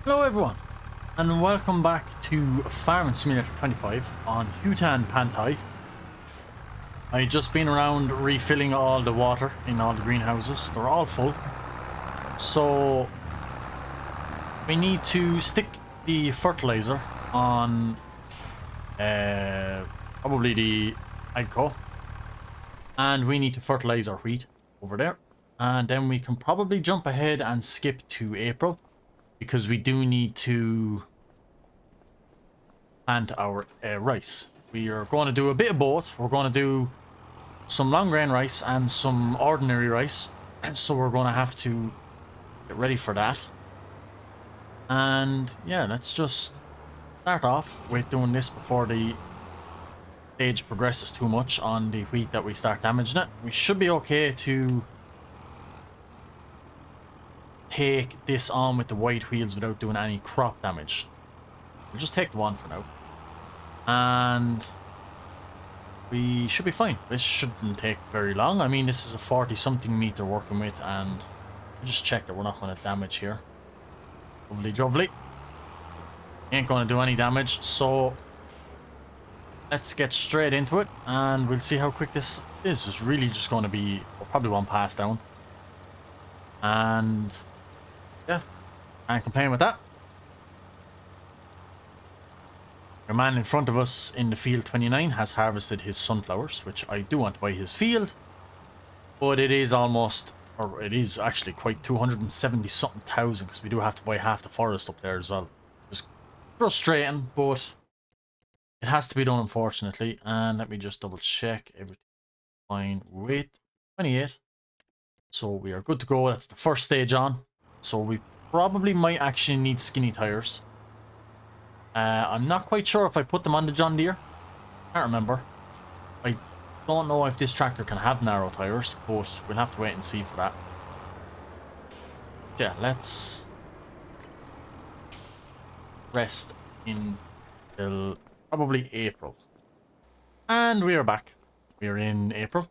Hello everyone, and welcome back to Farming Simulator 25 on Hutan Pantai. I've just been around refilling all the water in all the greenhouses. They're all full. So we need to stick the fertilizer on probably the Agco. And we need to fertilize our wheat over there. And then we can probably jump ahead and skip to April, because we do need to plant our rice. We are going to do a bit of both. We're going to do some long grain rice and some ordinary rice. So we're going to have to get ready for that. And yeah, let's just start off with doing this before the stage progresses too much on the wheat that we start damaging it. We should be okay to take this on with the white wheels without doing any crop damage. We'll just take the one for now. And we should be fine. This shouldn't take very long. I mean, this is a 40-something meter working with, and we'll just check that we're not going to damage here. Lovely jubbly. Ain't going to do any damage, so let's get straight into it, and we'll see how quick this is. It's really just going to be probably one pass down. And yeah, can't complain with that. Your man in front of us in the field 29 has harvested his sunflowers, which I do want to buy his field, but it is almost, or it is actually quite 270 something thousand, because we do have to buy half the forest up there as well. It's frustrating, but it has to be done, unfortunately. And let me just double check everything fine with 28. So we are good to go. That's the first stage on. So we probably might actually need skinny tires. I'm not quite sure if I put them on the John Deere. Can't remember. I don't know if this tractor can have narrow tires, but we'll have to wait and see for that. Yeah, let's rest until probably April. And we are back. We are in April.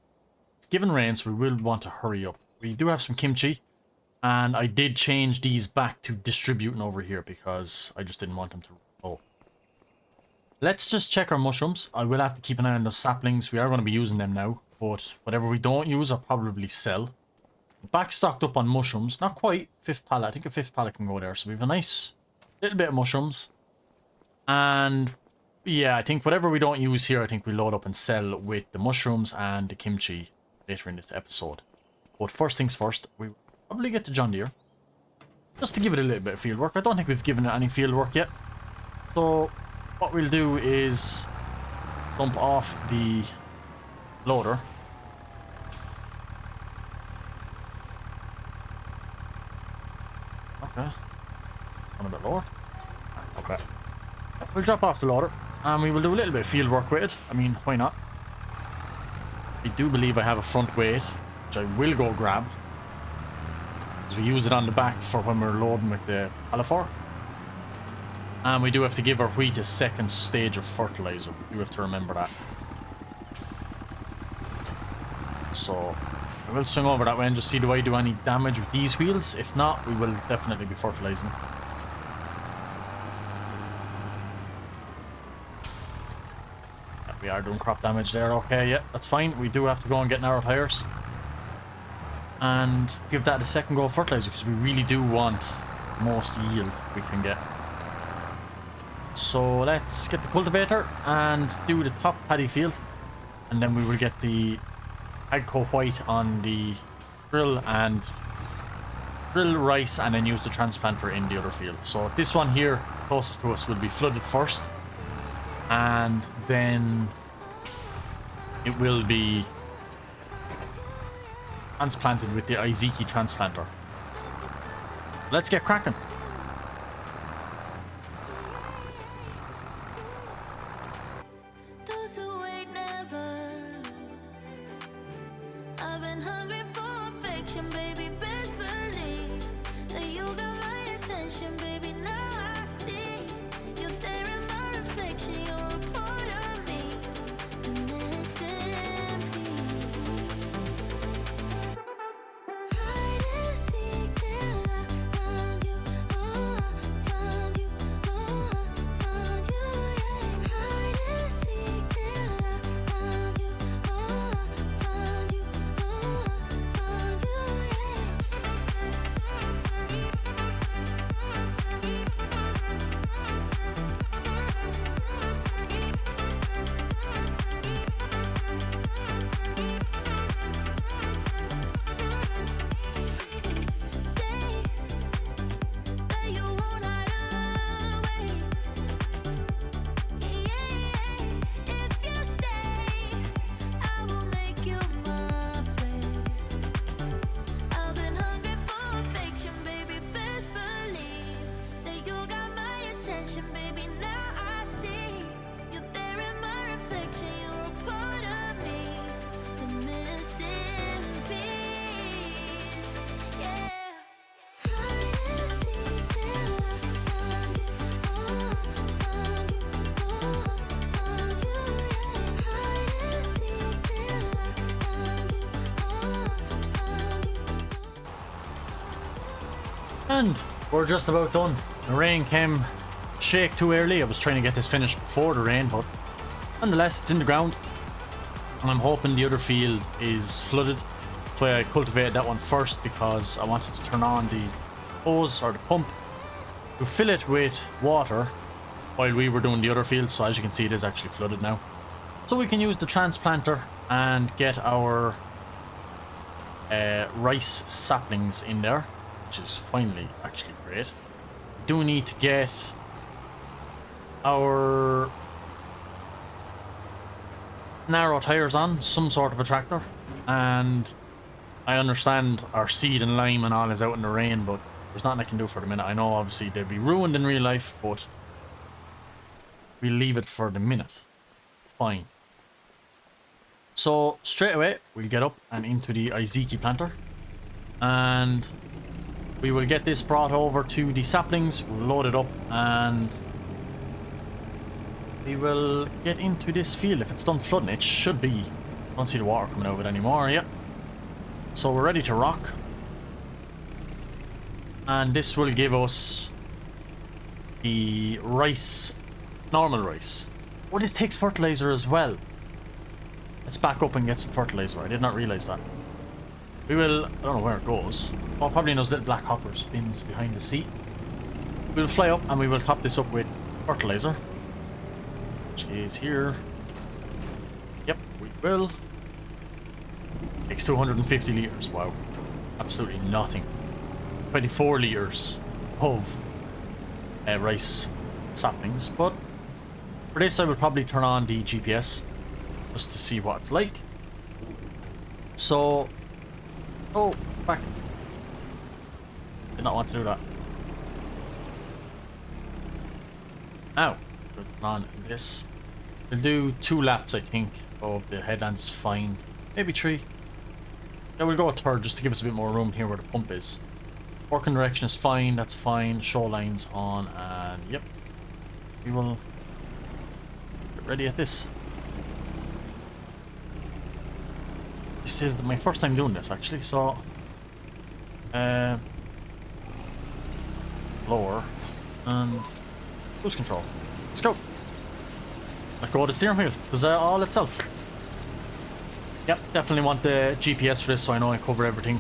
Given rain, so we will want to hurry up. We do have some kimchi, and I did change these back to distributing over here because I just didn't want them to roll. Let's just check our mushrooms. I will have to keep an eye on those saplings. We are going to be using them now, but whatever we don't use, I'll probably sell. Back stocked up on mushrooms. Not quite. Fifth pallet. I think a fifth pallet can go there. So we have a nice little bit of mushrooms. And yeah, I think whatever we don't use here, I think we load up and sell with the mushrooms and the kimchi later in this episode. But first things first, we probably get to John Deere, just to give it a little bit of field work. I don't think we've given it any field work yet. So what we'll do is dump off the loader. Okay. On a bit lower. Okay. We'll drop off the loader, and we will do a little bit of field work with it. I mean, why not? I do believe I have a front weight, which I will go grab, because we use it on the back for when we're loading with the Palafor. And we do have to give our wheat a second stage of fertilizer. You have to remember that. So I will swing over that way and just see, do I do any damage with these wheels? If not, we will definitely be fertilizing. We are doing crop damage there. Okay, yeah, that's fine. We do have to go and get narrow tires and give that a second go of fertilizer, because we really do want most yield we can get. So let's get the cultivator and do the top paddy field, and then we will get the Agco white on the drill and drill rice, and then use the transplanter in the other field. So this one here closest to us will be flooded first, and then it will be transplanted with the Izeki transplanter. Let's get cracking. And we're just about done. The rain came shake too early. I was trying to get this finished before the rain, but nonetheless, it's in the ground. And I'm hoping the other field is flooded. That's why I cultivated that one first, because I wanted to turn on the hose or the pump to fill it with water while we were doing the other field. So as you can see, it is actually flooded now. So we can use the transplanter and get our rice saplings in there, which is finally actually great. We do need to get our narrow tires on some sort of a tractor, and I understand our seed and lime and all is out in the rain, but there's nothing I can do for the minute. I know obviously they'd be ruined in real life, but we'll leave it for the minute. Fine. So straight away we'll get up and into the Iziki planter, and we will get this brought over to the saplings. We'll load it up and we will get into this field. If it's done flooding, it should be. I don't see the water coming out of it anymore. Yep. So we're ready to rock. And this will give us the rice, normal rice. Oh, this takes fertilizer as well. Let's back up and get some fertilizer. I did not realize that. We will, I don't know where it goes. Oh, probably in those little black hopper spins behind the seat. We'll fly up and we will top this up with fertilizer, which is here. Yep, we will. Takes 250 litres. Wow. Absolutely nothing. 24 litres of rice saplings. But for this, I will probably turn on the GPS just to see what it's like. So, oh, back. Did not want to do that. Now, put on this. We'll do 2 laps, I think, of the headland is fine. Maybe 3. Yeah, we'll go a third just to give us a bit more room here where the pump is. Working direction is fine, that's fine. Show lines on, and yep. We will get ready at this. This is my first time doing this, actually, so lower and cruise control. Let's go. Let go of the steering wheel. Does that all itself? Yep, definitely want the GPS for this, so I know I cover everything.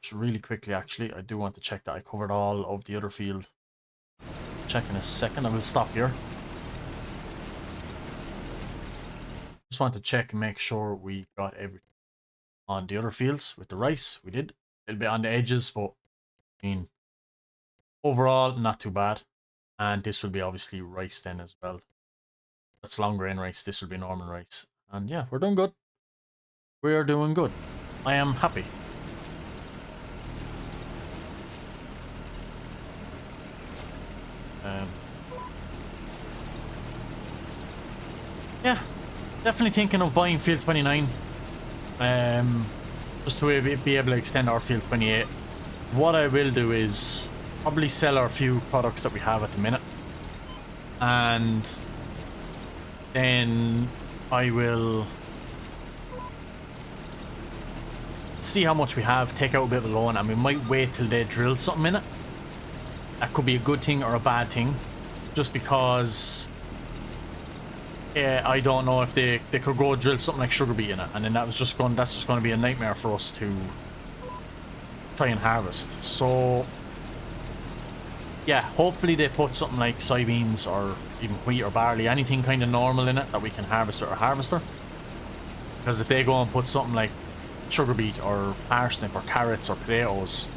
Just really quickly, actually, I do want to check that I covered all of the other field. Check in a second. I will stop here. Just want to check and make sure we got everything on the other fields with the rice. We did a little bit on the edges, but I mean, overall not too bad. And this will be obviously rice then as well. That's long grain rice. This will be normal rice. And yeah, we're doing good. We are doing good. I am happy. Yeah. Definitely thinking of buying Field 29, just to be able to extend our Field 28. What I will do is probably sell our few products that we have at the minute, and then I will see how much we have, take out a bit of a loan, and we might wait till they drill something in it. That could be a good thing or a bad thing, just because I don't know if they could go drill something like sugar beet in it, and then that's just going to be a nightmare for us to try and harvest. So yeah, hopefully they put something like soybeans or even wheat or barley, anything kind of normal in it that we can harvest with our harvester. Because if they go and put something like sugar beet or parsnip or carrots or potatoes,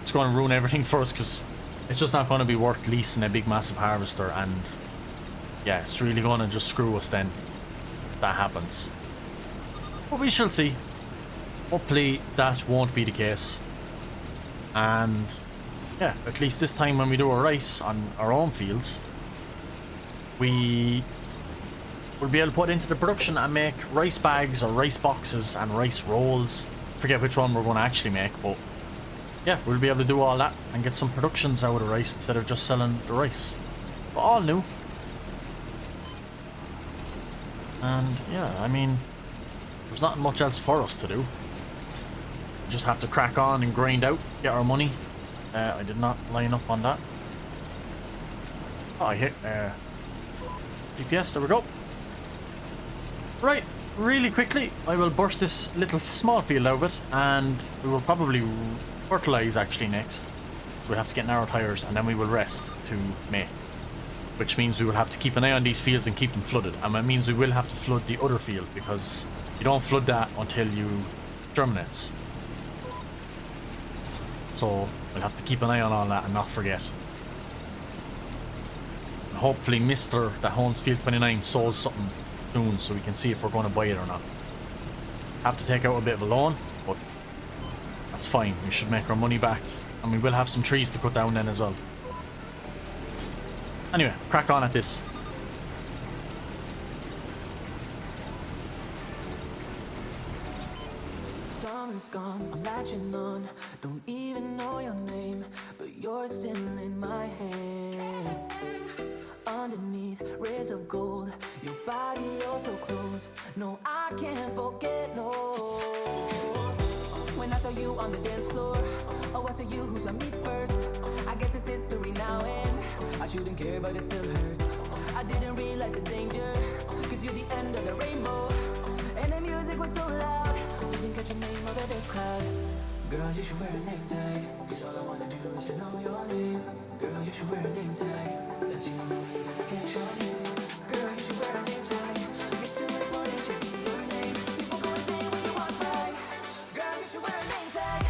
it's going to ruin everything for us, because it's just not going to be worth leasing a big massive harvester, and yeah, it's really going to just screw us then if that happens. But we shall see. Hopefully that won't be the case. And yeah, at least this time when we do our rice on our own fields, we will be able to put into the production and make rice bags or rice boxes and rice rolls. Forget which one we're going to actually make, but yeah, we'll be able to do all that and get some productions out of the rice instead of just selling the rice. But all new. And yeah, I mean, there's not much else for us to do. just have to crack on and grind out, get our money. I did not line up on that. Oh, I hit GPS, there we go. Right, really quickly, I will burst this little small field out of it, and we will probably fertilize actually next. So we have to get narrow tires, and then we will rest to May. Which means we will have to keep an eye on these fields and keep them flooded. And that means we will have to flood the other field, because you don't flood that until you germinates. So we'll have to keep an eye on all that and not forget. And hopefully Mr. that owns Field 29 sows something soon so we can see if we're going to buy it or not. Have to take out a bit of a loan, but that's fine. We should make our money back. And we will have some trees to cut down then as well. Anyway, crack on at this. Summer's gone, I'm latching on. Don't even know your name, but you're still in my head. Underneath rays of gold, your body oh so close. No, I can't forget, no. When I saw you on the dance floor, oh, I saw you who saw me first. I guess it's history now, and I shouldn't care, but it still hurts. I didn't realize the danger, cause you're the end of the rainbow. And the music was so loud, didn't catch your name over this crowd. Girl, you should wear a name tag, cause all I wanna do is to know your name. Girl, you should wear a name tag, that's the only way that I get your name. Girl, you should wear a name tag, it's too important to be your name. People go insane when you walk by. Girl, you should wear a name tag.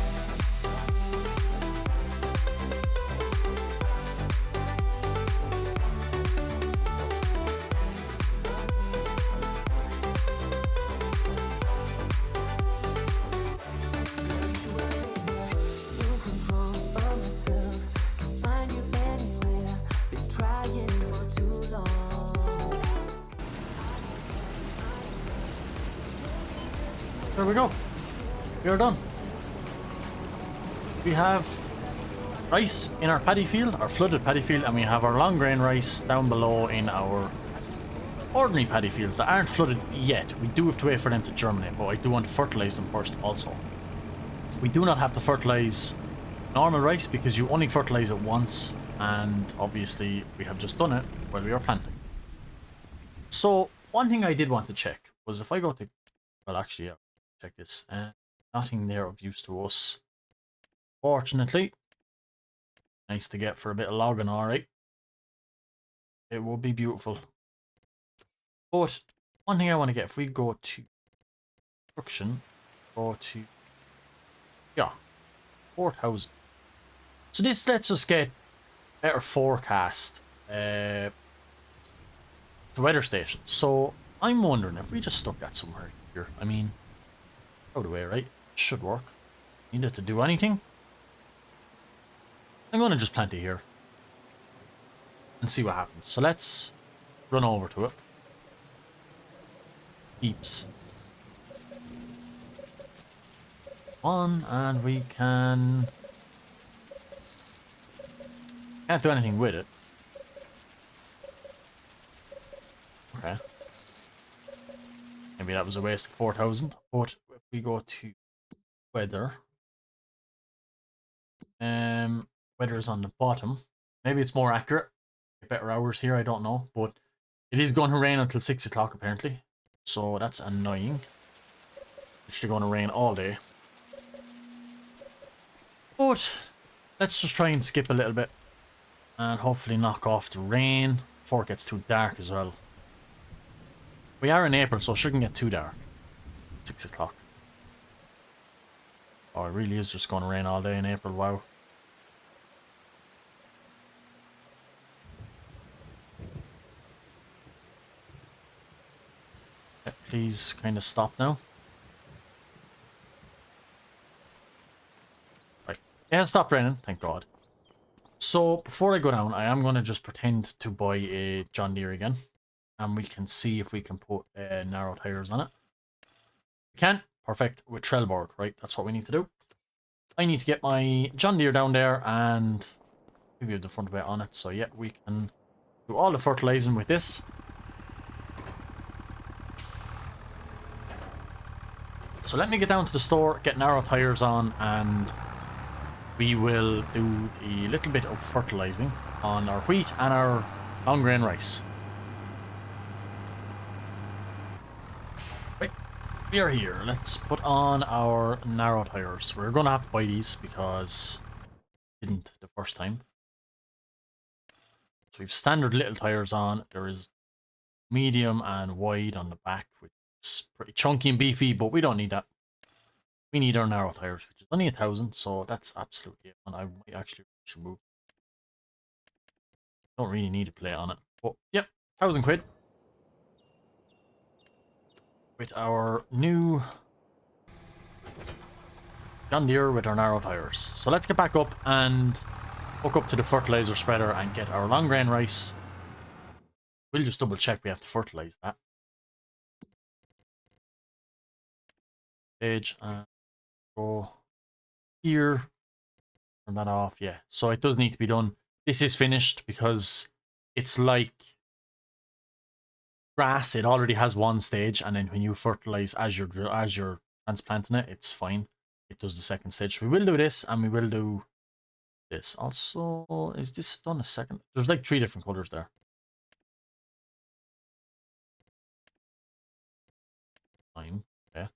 There we go. We are done. We have rice in our paddy field, our flooded paddy field, and we have our long grain rice down below in our ordinary paddy fields that aren't flooded yet. We do have to wait for them to germinate, but I do want to fertilize them first also. We do not have to fertilize normal rice because you only fertilize it once, and obviously we have just done it while we are planting. So one thing I did want to check was if I go to, well actually, yeah, check this. Nothing there of use to us, fortunately. Nice to get for a bit of logging, alright. It will be beautiful. But one thing I want to get, if we go to construction, go to, yeah, 4,000. So this lets us get better forecast to weather stations. So I'm wondering if we just stuck that somewhere here. I mean, out of the way, right? Should work. Need it to do anything. I'm going to just plant it here and see what happens. So let's run over to it. Beeps. On, and we can't do anything with it. Okay. Maybe that was a waste of 4,000. But if we go to weather, weather is on the bottom. Maybe it's more accurate. Better hours here, I don't know. But it is going to rain until 6 o'clock apparently. So that's annoying. It's going to rain all day. But let's just try and skip a little bit and hopefully knock off the rain before it gets too dark as well. We are in April, so it shouldn't get too dark. 6 o'clock. Oh, it really is just going to rain all day in April, wow. Please kind of stop now. Right. It has stopped raining, thank God. So, before I go down, I am going to just pretend to buy a John Deere again. And we can see if we can put narrow tires on it. We can. Perfect. With Trelleborg, right? That's what we need to do. I need to get my John Deere down there and maybe have the front weight on it. So, yeah, we can do all the fertilizing with this. So let me get down to the store, get narrow tires on, and we will do a little bit of fertilizing on our wheat and our long grain rice. Right, we are here. Let's put on our narrow tires. We're going to have to buy these because we didn't the first time. So we've standard little tires on. There is medium and wide on the back, which is pretty chunky and beefy, but we don't need that. We need our narrow tires, which is only 1,000, so that's absolutely it. And I might actually remove. Don't really need a plate on it, but yep, 1,000 quid. With our new John Deere with our narrow tires. So let's get back up and hook up to the fertilizer spreader and get our long grain rice. We'll just double check we have to fertilize that. Page and go here. Turn that off, yeah. So it does need to be done. This is finished because it's like grass. It already has one stage, and then when you fertilize as you're transplanting it, it's fine. It does the second stage. So we will do this, and we will do this. Also, is this done a second? There's like 3 different colors there. Fine. Yeah.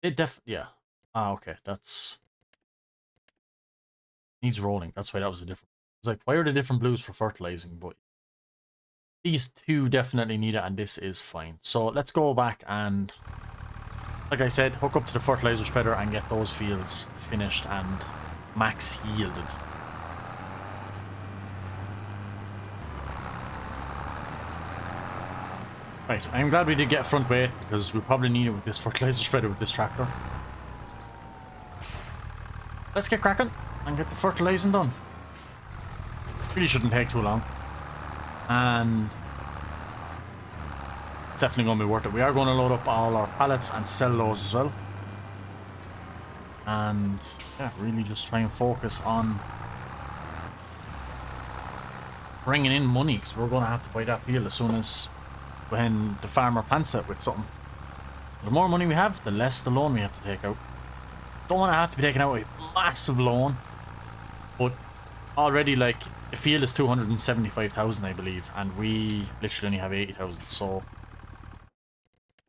It yeah. Ah, okay. That's needs rolling. That's why that was a different. It's like, why are the different blues for fertilizing? But these 2 definitely need it, and this is fine. So let's go back and, like I said, hook up to the fertilizer spreader and get those fields finished and max yielded. Right, I'm glad we did get front weight because we probably need it with this fertilizer spreader with this tractor. Let's get cracking and get the fertilizing done. Really shouldn't take too long. And it's definitely going to be worth it. We are going to load up all our pallets and sell those as well. And yeah, really just try and focus on bringing in money, because we're going to have to buy that field as soon as when the farmer plants it with something. The more money we have, the less the loan we have to take out. Don't want to have to be taking out a massive loan, but already, like, the field is 275,000, I believe, and we literally only have 80,000. So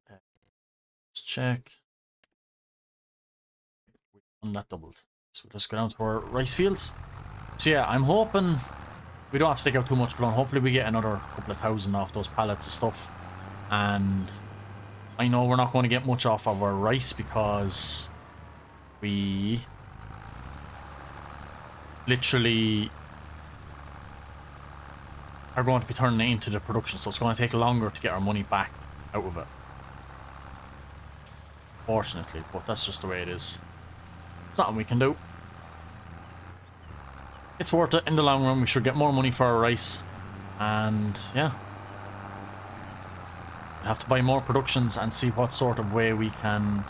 let's check. That doubled. So let's go down to our rice fields. So yeah, I'm hoping we don't have to take out too much for long. Hopefully we get another couple of thousand off those pallets of stuff. And I know we're not going to get much off of our rice because we literally are going to be turning it into the production, so it's going to take longer to get our money back out of it, fortunately, but that's just the way it is. There's nothing we can do. It's worth it in the long run. We should get more money for our rice, and yeah, we'll have to buy more productions and see what sort of way we can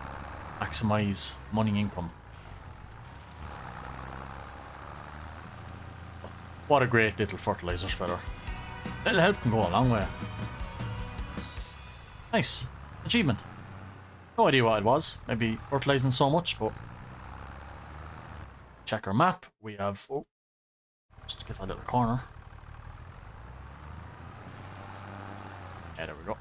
maximize money income. What a great little fertilizer spreader. Little help can go a long way. Nice. Achievement. No idea what it was. Maybe fertilizing so much, but check our map. We have, oh, just get that little corner. Yeah, there we go.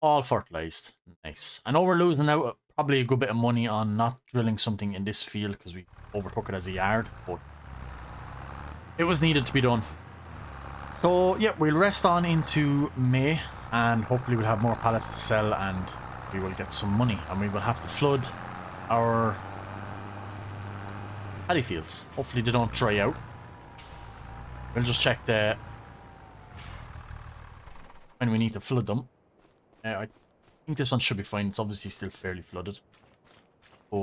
All fertilized. Nice. I know we're losing out probably a good bit of money on not drilling something in this field because we overtook it as a yard, but it was needed to be done. So yeah, we'll rest on into May and hopefully we'll have more pallets to sell and we will get some money, and we will have to flood our paddy fields. Hopefully they don't dry out. We'll just check the when we need to flood them. I think this one should be fine. It's obviously still fairly flooded, but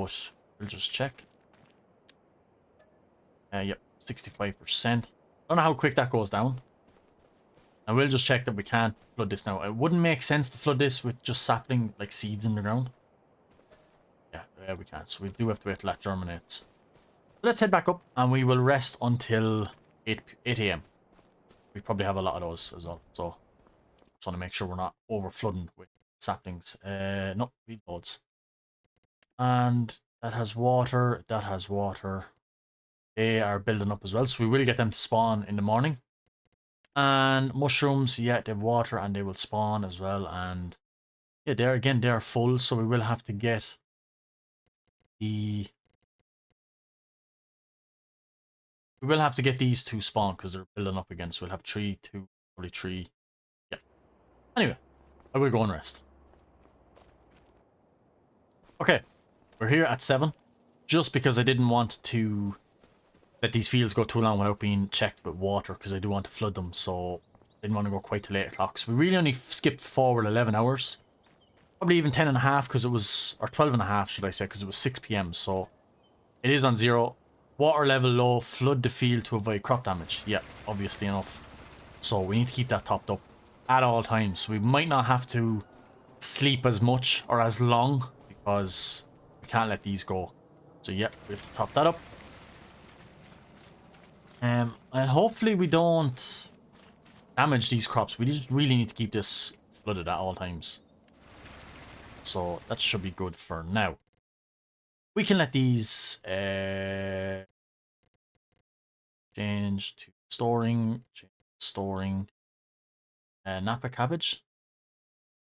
we'll just check. Yep, 65%. Don't know how quick that goes down. And we'll just check that we can't flood this now. It wouldn't make sense to flood this with just sapling, like seeds in the ground. Yeah, we can. So we do have to wait till that germinates. Let's head back up and we will rest until 8 AM. We probably have a lot of those as well. So just want to make sure we're not over flooding with saplings. No, weed pods. And that has water. That has water. They are building up as well, so we will get them to spawn in the morning. And mushrooms, yeah, they have water and they will spawn as well. And yeah, they're full, so we will have to get the... We will have to get these to spawn because they're building up again. So we'll have 3, 2, probably 3. Yeah. Anyway, I will go and rest. Okay, we're here at 7. Just because I didn't want to let these fields go too long without being checked with water, because I do want to flood them. So I didn't want to go quite till 8 o'clock. So we really only skipped forward 11 hours. Probably even 10 and a half because it was, or 12 and a half should I say, because it was 6 p.m. So it is on 0. Water level low, flood the field to avoid crop damage. Yeah, obviously enough. So we need to keep that topped up at all times. So we might not have to sleep as much or as long because we can't let these go. So yeah, we have to top that up. And hopefully we don't damage these crops. We just really need to keep this flooded at all times. So that should be good for now. We can let these change to storing, Napa cabbage.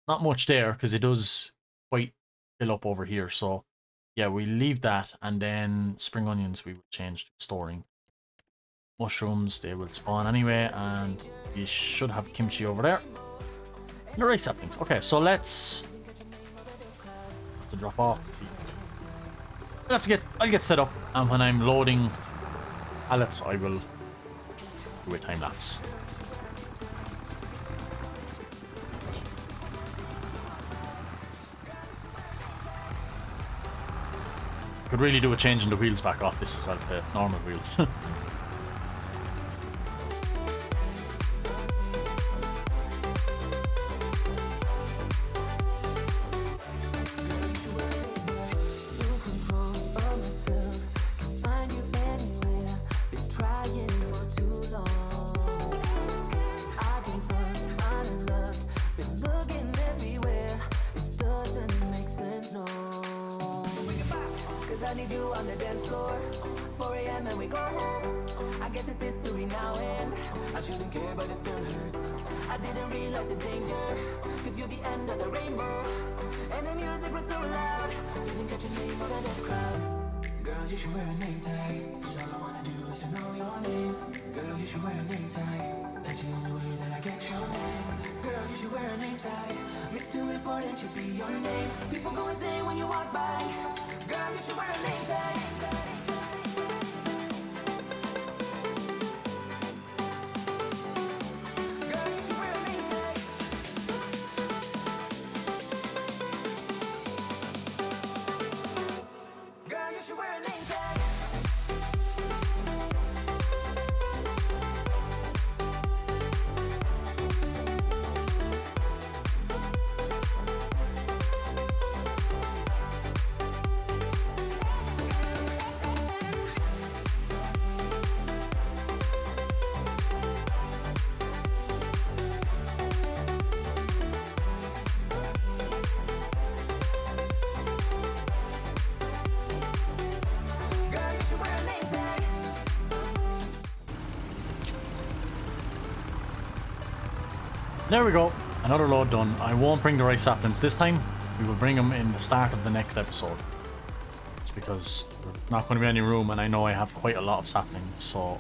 Not much there because it does quite fill up over here. So yeah, we leave that, and then spring onions we will change to storing. Mushrooms, they will spawn anyway, and we should have kimchi over there. And the rice saplings. Okay, so let's to drop off. I'll get set up, and when I'm loading pallets, I will do a time lapse. Could really do a changing the wheels back off this as well to normal wheels. There we go, another load done. I won't bring the rice saplings this time. We will bring them in the start of the next episode. Just because there's not going to be any room, and I know I have quite a lot of saplings. So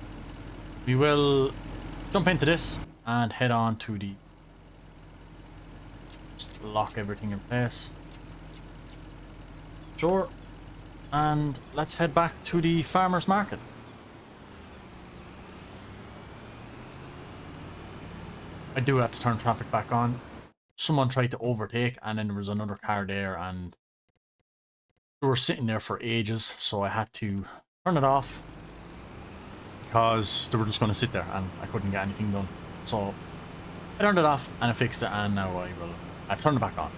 we will jump into this and head on to the... Just lock everything in place. Sure. And let's head back to the farmer's market. I do have to turn traffic back on. Someone tried to overtake, and then there was another car there, and we were sitting there for ages, so I had to turn it off because they were just going to sit there and I couldn't get anything done. So I turned it off and I fixed it, and now I've turned it back on.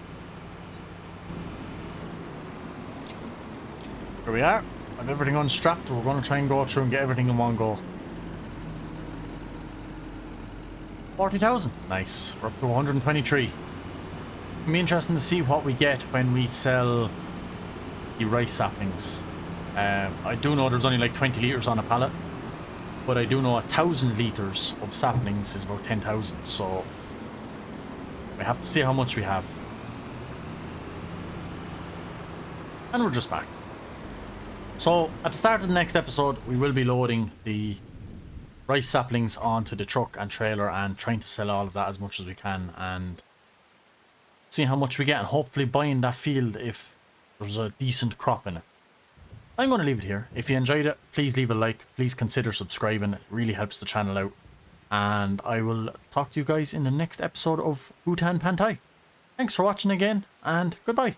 Here we are. I have everything unstrapped. We're going to try and go through and get everything in one go. 40,000. Nice. We're up to 123. It'll be interesting to see what we get when we sell the rice saplings. I do know there's only like 20 litres on a pallet, but I do know 1,000 litres of saplings is about 10,000, so we have to see how much we have. And we're just back. So at the start of the next episode, we will be loading the rice saplings onto the truck and trailer and trying to sell all of that as much as we can and seeing how much we get and hopefully buying that field if there's a decent crop in it. I'm going to leave it here. If you enjoyed it, please leave a like. Please consider subscribing. It really helps the channel out. And I will talk to you guys in the next episode of Hutan Pantai. Thanks for watching again, and goodbye.